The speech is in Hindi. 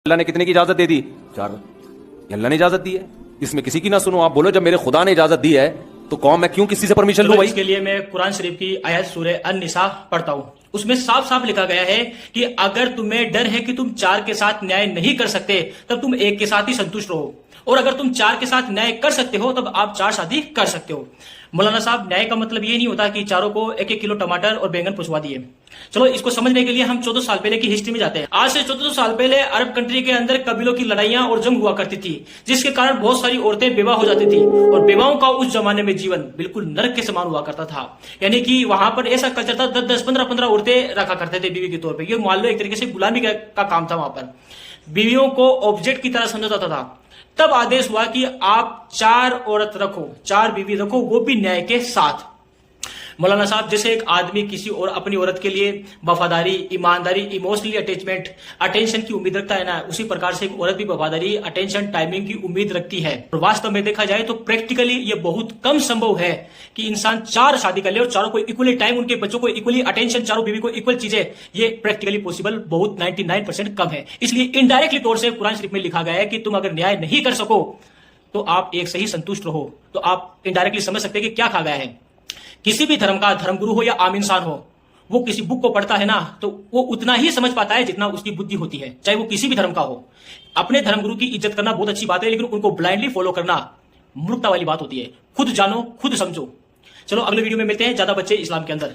अल्लाह ने कितने की इजाजत दे दी? 4। अल्लाह ने इजाजत दी है, इसमें किसी की ना सुनो। आप बोलो जब मेरे खुदा ने इजाजत दी है तो कौन, मैं क्यों किसी से परमिशन लूं? भाई इसके लिए मैं कुरान शरीफ की आयत सूरह अन-निसा पढ़ता हूं। उसमें साफ साफ लिखा गया है कि अगर तुम्हें डर है कि तुम 4 के साथ न्याय नहीं कर सकते तब तुम 1 के साथ ही संतुष्ट रहो, और अगर तुम 4 के साथ न्याय कर सकते हो तब आप 4 शादी कर सकते हो। मौलाना साहब, न्याय का मतलब ये नहीं होता कि चारों को 1-1 किलो टमाटर और बैंगन पुछवा दिए। चलो, इसको समझने के लिए हम 14 साल पहले की हिस्ट्री में जाते हैं। आज से 14 साल पहले अरब कंट्री के अंदर कबीलों की लड़ाइयां और जंग हुआ करती थी, जिसके कारण बहुत सारी औरतें बेवा हो जाती थी, और बेवाओं का उस जमाने में जीवन बिल्कुल नरक के समान हुआ करता था। यानी कि वहां पर ऐसा कल्चर था, 10-10, 15-15 औरतें रखा करते थे बीवी के तौर पर। ये मान लो एक तरीके से गुलामी का काम था। वहां पर बीवियों को ऑब्जेक्ट की तरह समझा जाता था। तब आदेश हुआ कि आप 4 औरत रखो, 4 बीवी रखो, वो भी न्याय के साथ। मौलाना साहब, जैसे एक आदमी किसी और अपनी औरत के लिए वफादारी, ईमानदारी, इमोशनली अटैचमेंट, अटेंशन की उम्मीद रखता है ना, उसी प्रकार से एक औरत भी वफादारी, अटेंशन, टाइमिंग की उम्मीद रखती है। और वास्तव में देखा जाए तो प्रैक्टिकली ये बहुत कम संभव है कि इंसान 4 शादी कर ले और चारों को इक्वली टाइम, उनके बच्चों को इक्वली अटेंशन, चारों बीवी को इक्वल चीजें। ये प्रैक्टिकली पॉसिबल बहुत 99% कम है। इसलिए इनडायरेक्टली तौर से कुरान शरीफ में लिखा गया है कि तुम अगर न्याय नहीं कर सको तो आप एक से ही संतुष्ट रहो। तो आप इनडायरेक्टली समझ सकते हैं कि क्या कहा गया है। किसी भी धर्म का धर्मगुरु हो या आम इंसान हो, वो किसी बुक को पढ़ता है ना तो वो उतना ही समझ पाता है जितना उसकी बुद्धि होती है, चाहे वो किसी भी धर्म का हो। अपने धर्मगुरु की इज्जत करना बहुत अच्छी बात है, लेकिन उनको ब्लाइंडली फॉलो करना मूर्खता वाली बात होती है। खुद जानो, खुद समझो। चलो, अगले वीडियो में मिलते हैं। ज्यादा बच्चे इस्लाम के अंदर।